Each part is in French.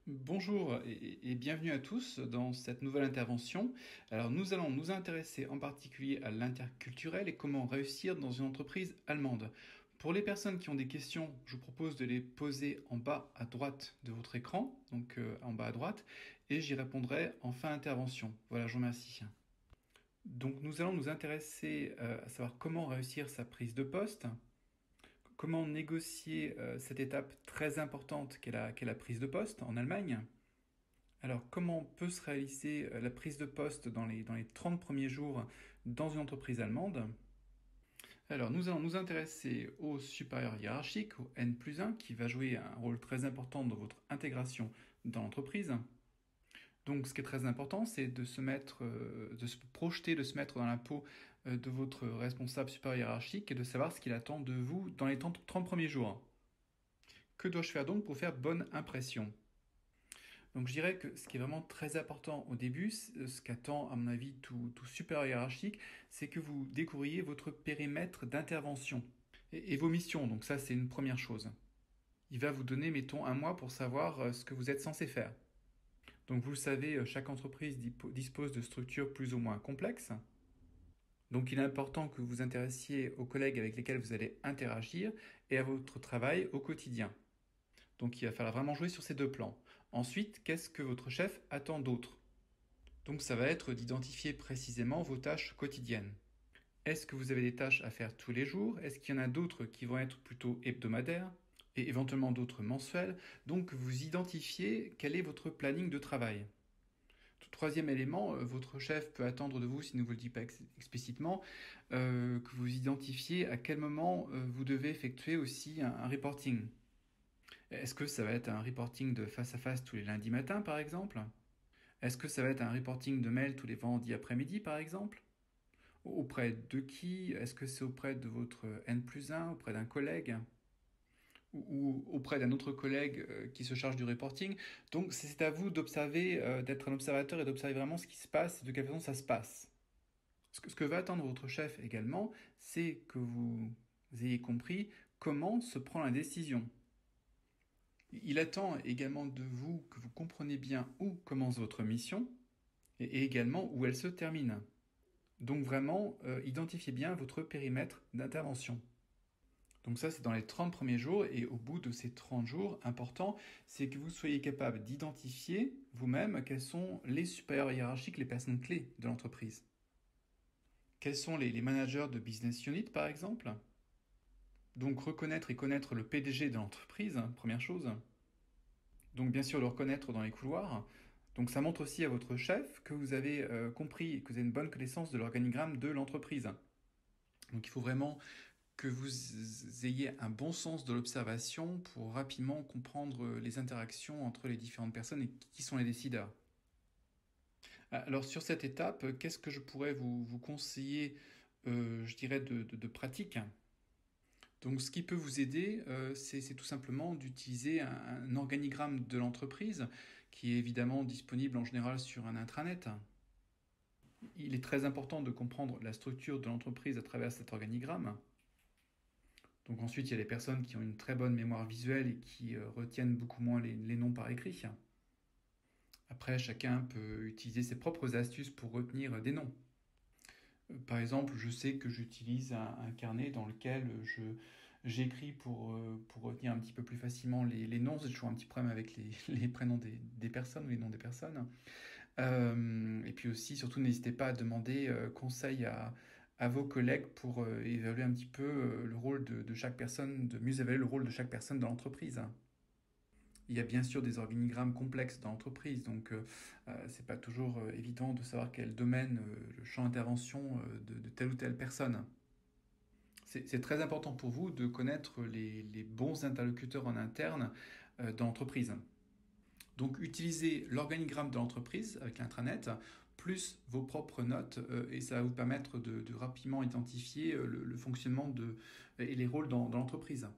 Bonjour et bienvenue à tous dans cette nouvelle intervention. Alors nous allons nous intéresser en particulier à l'interculturel et comment réussir dans une entreprise allemande. Pour les personnes qui ont des questions, je vous propose de les poser en bas à droite de votre écran, donc en bas à droite, et j'y répondrai en fin d'intervention. Voilà, je vous remercie. Donc nous allons nous intéresser à savoir comment réussir sa prise de poste, comment négocier cette étape très importante qu'est la prise de poste en Allemagne. Alors, comment peut se réaliser la prise de poste dans les 30 premiers jours dans une entreprise allemande? Alors, nous allons nous intéresser au supérieur hiérarchique, au N plus 1, qui va jouer un rôle très important dans votre intégration dans l'entreprise. Donc, ce qui est très important, c'est de se mettre, de se projeter, de se mettre dans la peau de votre responsable supérieur hiérarchique et de savoir ce qu'il attend de vous dans les 30 premiers jours. Que dois-je faire donc pour faire bonne impression? Donc je dirais que ce qui est vraiment très important au début, ce qu'attend à mon avis tout supérieur hiérarchique, c'est que vous découvriez votre périmètre d'intervention et vos missions. Donc ça c'est une première chose. Il va vous donner, mettons, un mois pour savoir ce que vous êtes censé faire. Donc vous le savez, chaque entreprise dispose de structures plus ou moins complexes. Donc il est important que vous vous intéressiez aux collègues avec lesquels vous allez interagir et à votre travail au quotidien. Donc il va falloir vraiment jouer sur ces deux plans. Ensuite, qu'est-ce que votre chef attend d'autre? Donc ça va être d'identifier précisément vos tâches quotidiennes. Est-ce que vous avez des tâches à faire tous les jours? Est-ce qu'il y en a d'autres qui vont être plutôt hebdomadaires et éventuellement d'autres mensuelles? Donc vous identifiez quel est votre planning de travail. Troisième élément, votre chef peut attendre de vous, s'il ne vous le dit pas explicitement, que vous identifiez à quel moment vous devez effectuer aussi un reporting. Est-ce que ça va être un reporting de face à face tous les lundis matins, par exemple? Est-ce que ça va être un reporting de mail tous les vendredis après-midi, par exemple? Auprès de qui? Est-ce que c'est auprès de votre N plus 1, auprès d'un collègue? Ou auprès d'un autre collègue qui se charge du reporting? Donc c'est à vous d'observer, d'être un observateur et d'observer vraiment ce qui se passe et de quelle façon ça se passe. Ce que va attendre votre chef également, c'est que vous ayez compris comment se prend la décision. Il attend également de vous que vous compreniez bien où commence votre mission et également où elle se termine. Donc vraiment, identifiez bien votre périmètre d'intervention. Donc ça, c'est dans les 30 premiers jours et au bout de ces 30 jours, important, c'est que vous soyez capable d'identifier vous-même quels sont les supérieurs hiérarchiques, les personnes clés de l'entreprise. Quels sont les managers de business unit, par exemple? Donc reconnaître et connaître le PDG de l'entreprise, première chose. Donc bien sûr le reconnaître dans les couloirs. Donc ça montre aussi à votre chef que vous avez compris et que vous avez une bonne connaissance de l'organigramme de l'entreprise. Donc il faut vraiment que vous ayez un bon sens de l'observation pour rapidement comprendre les interactions entre les différentes personnes et qui sont les décideurs. Alors sur cette étape, qu'est-ce que je pourrais vous conseiller, je dirais, de pratique? Donc ce qui peut vous aider, c'est tout simplement d'utiliser un organigramme de l'entreprise qui est évidemment disponible en général sur un intranet. Il est très important de comprendre la structure de l'entreprise à travers cet organigramme. Donc ensuite, il y a les personnes qui ont une très bonne mémoire visuelle et qui retiennent beaucoup moins les noms par écrit. Après, chacun peut utiliser ses propres astuces pour retenir des noms. Par exemple, je sais que j'utilise un carnet dans lequel j'écris pour retenir un petit peu plus facilement les noms. J'ai toujours un petit problème avec les prénoms des personnes ou les noms des personnes. Et puis aussi, surtout, n'hésitez pas à demander conseil à vos collègues pour évaluer un petit peu le rôle de chaque personne, de mieux évaluer le rôle de chaque personne dans l'entreprise. Il y a bien sûr des organigrammes complexes dans l'entreprise, donc c'est pas toujours évident de savoir quel domaine, le champ d'intervention de telle ou telle personne. C'est très important pour vous de connaître les bons interlocuteurs en interne dans l'entreprise. Donc utilisez l'organigramme de l'entreprise avec l'intranet, plus vos propres notes, et ça va vous permettre de rapidement identifier le fonctionnement et les rôles dans l'entreprise.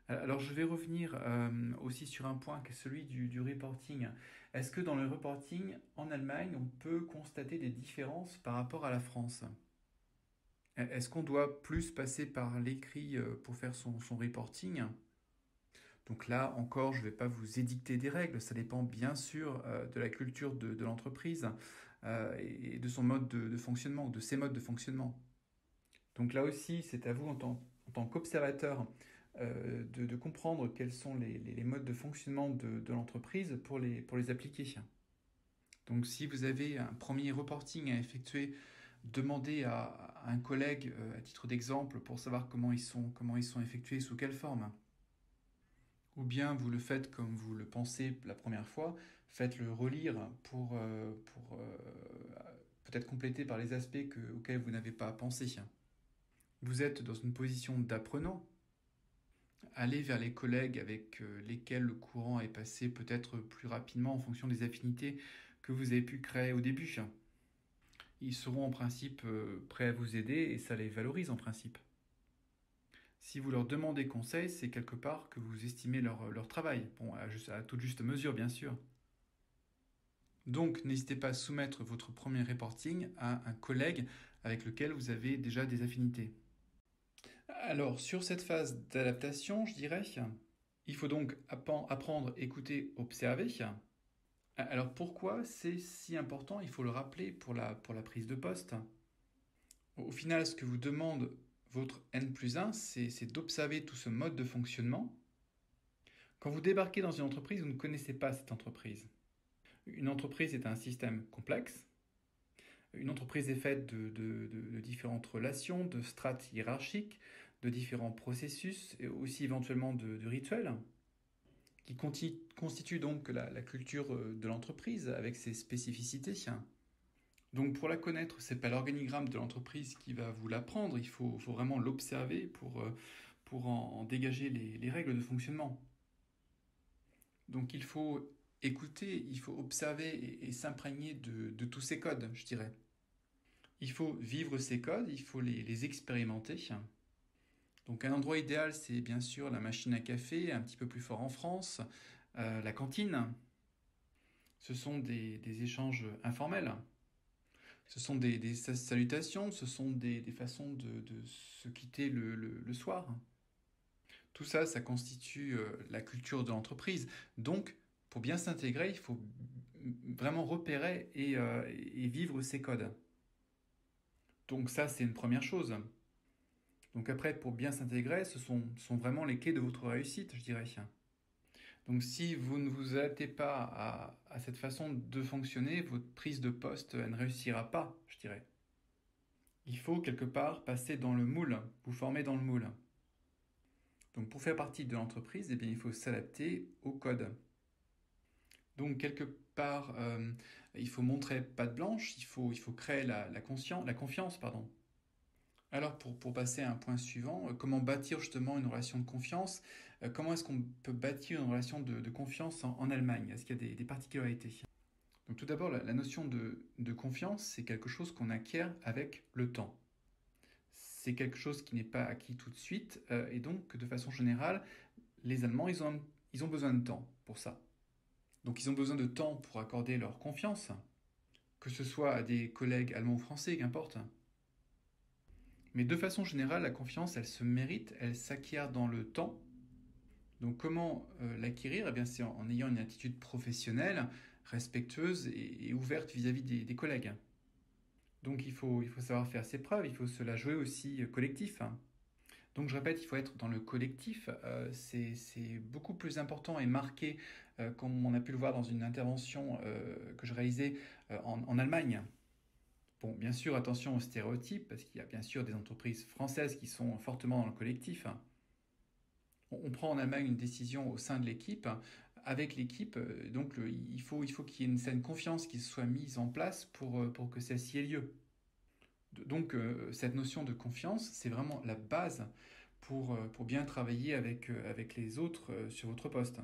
Alors je vais revenir aussi sur un point qui est celui du reporting. Est-ce que dans le reporting en Allemagne, on peut constater des différences par rapport à la France? Est-ce qu'on doit plus passer par l'écrit pour faire son reporting? Donc là encore, je ne vais pas vous édicter des règles, ça dépend bien sûr de la culture de l'entreprise et de son mode de fonctionnement, ou de ses modes de fonctionnement. Donc là aussi, c'est à vous en tant qu'observateur de comprendre quels sont les modes de fonctionnement de l'entreprise pour les appliquer. Donc si vous avez un premier reporting à effectuer, demandez à un collègue à titre d'exemple pour savoir comment ils sont effectués, sous quelle forme. Ou bien vous le faites comme vous le pensez la première fois, faites-le relire pour peut-être compléter par les aspects auxquels vous n'avez pas pensé. Vous êtes dans une position d'apprenant. Allez vers les collègues avec lesquels le courant est passé peut-être plus rapidement en fonction des affinités que vous avez pu créer au début. Ils seront en principe prêts à vous aider et ça les valorise en principe. Si vous leur demandez conseil, c'est quelque part que vous estimez leur travail. Bon, à toute juste mesure, bien sûr. Donc, n'hésitez pas à soumettre votre premier reporting à un collègue avec lequel vous avez déjà des affinités. Alors, sur cette phase d'adaptation, je dirais, il faut donc apprendre, écouter, observer. Alors, pourquoi c'est si important? Il faut le rappeler pour la prise de poste. Au final, ce que vous demande votre N+1, c'est d'observer tout ce mode de fonctionnement. Quand vous débarquez dans une entreprise, vous ne connaissez pas cette entreprise. Une entreprise est un système complexe. Une entreprise est faite de différentes relations, de strates hiérarchiques, de différents processus et aussi éventuellement de rituels qui constituent donc la culture de l'entreprise avec ses spécificités. Donc pour la connaître, c'est pas l'organigramme de l'entreprise qui va vous l'apprendre, il faut vraiment l'observer pour en dégager les règles de fonctionnement. Donc il faut écouter, il faut observer et s'imprégner de tous ces codes, je dirais. Il faut vivre ces codes, il faut les expérimenter. Donc un endroit idéal, c'est bien sûr la machine à café, un petit peu plus fort en France, la cantine. Ce sont des échanges informels. Ce sont des salutations, ce sont des façons de se quitter le soir. Tout ça, ça constitue la culture de l'entreprise. Donc, pour bien s'intégrer, il faut vraiment repérer et vivre ces codes. Donc ça, c'est une première chose. Donc après, pour bien s'intégrer, ce sont vraiment les clés de votre réussite, je dirais. Donc si vous ne vous adaptez pas à cette façon de fonctionner, votre prise de poste elle ne réussira pas, je dirais. Il faut quelque part passer dans le moule, vous former dans le moule. Donc pour faire partie de l'entreprise, eh bien, il faut s'adapter au code. Donc quelque part, il faut montrer patte blanche, il faut créer la confiance. Pardon. Alors pour passer à un point suivant, comment bâtir justement une relation de confiance? Comment est-ce qu'on peut bâtir une relation de confiance en Allemagne? Est-ce qu'il y a des particularités? Donc tout d'abord, la notion de confiance, c'est quelque chose qu'on acquiert avec le temps. C'est quelque chose qui n'est pas acquis tout de suite, et donc de façon générale, les Allemands, ils ont besoin de temps pour ça. Donc ils ont besoin de temps pour accorder leur confiance, que ce soit à des collègues allemands ou français, qu'importe. Mais de façon générale, la confiance, elle se mérite, elle s'acquiert dans le temps. Donc comment l'acquérir? Eh bien, c'est en ayant une attitude professionnelle, respectueuse et ouverte vis-à-vis des collègues. Donc il faut savoir faire ses preuves, il faut se la jouer aussi collectif. Donc je répète, il faut être dans le collectif, c'est beaucoup plus important et marqué comme on a pu le voir dans une intervention que je réalisais en Allemagne. Bon, bien sûr, attention aux stéréotypes, parce qu'il y a bien sûr des entreprises françaises qui sont fortement dans le collectif. On prend en Allemagne une décision au sein de l'équipe. Avec l'équipe, donc il faut qu'il y ait une certaine confiance qui soit mise en place pour que celle-ci ait lieu. Donc cette notion de confiance, c'est vraiment la base pour bien travailler avec les autres sur votre poste.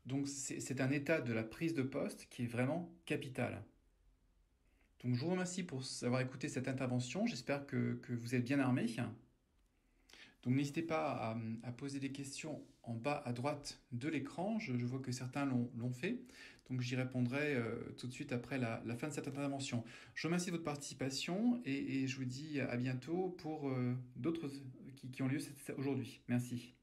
Donc c'est un état de la prise de poste qui est vraiment capital. Donc je vous remercie pour avoir écouté cette intervention, j'espère que vous êtes bien armés. Donc n'hésitez pas à poser des questions en bas à droite de l'écran, je vois que certains l'ont fait, donc j'y répondrai tout de suite après la fin de cette intervention. Je vous remercie de votre participation et je vous dis à bientôt pour d'autres qui ont lieu aujourd'hui. Merci.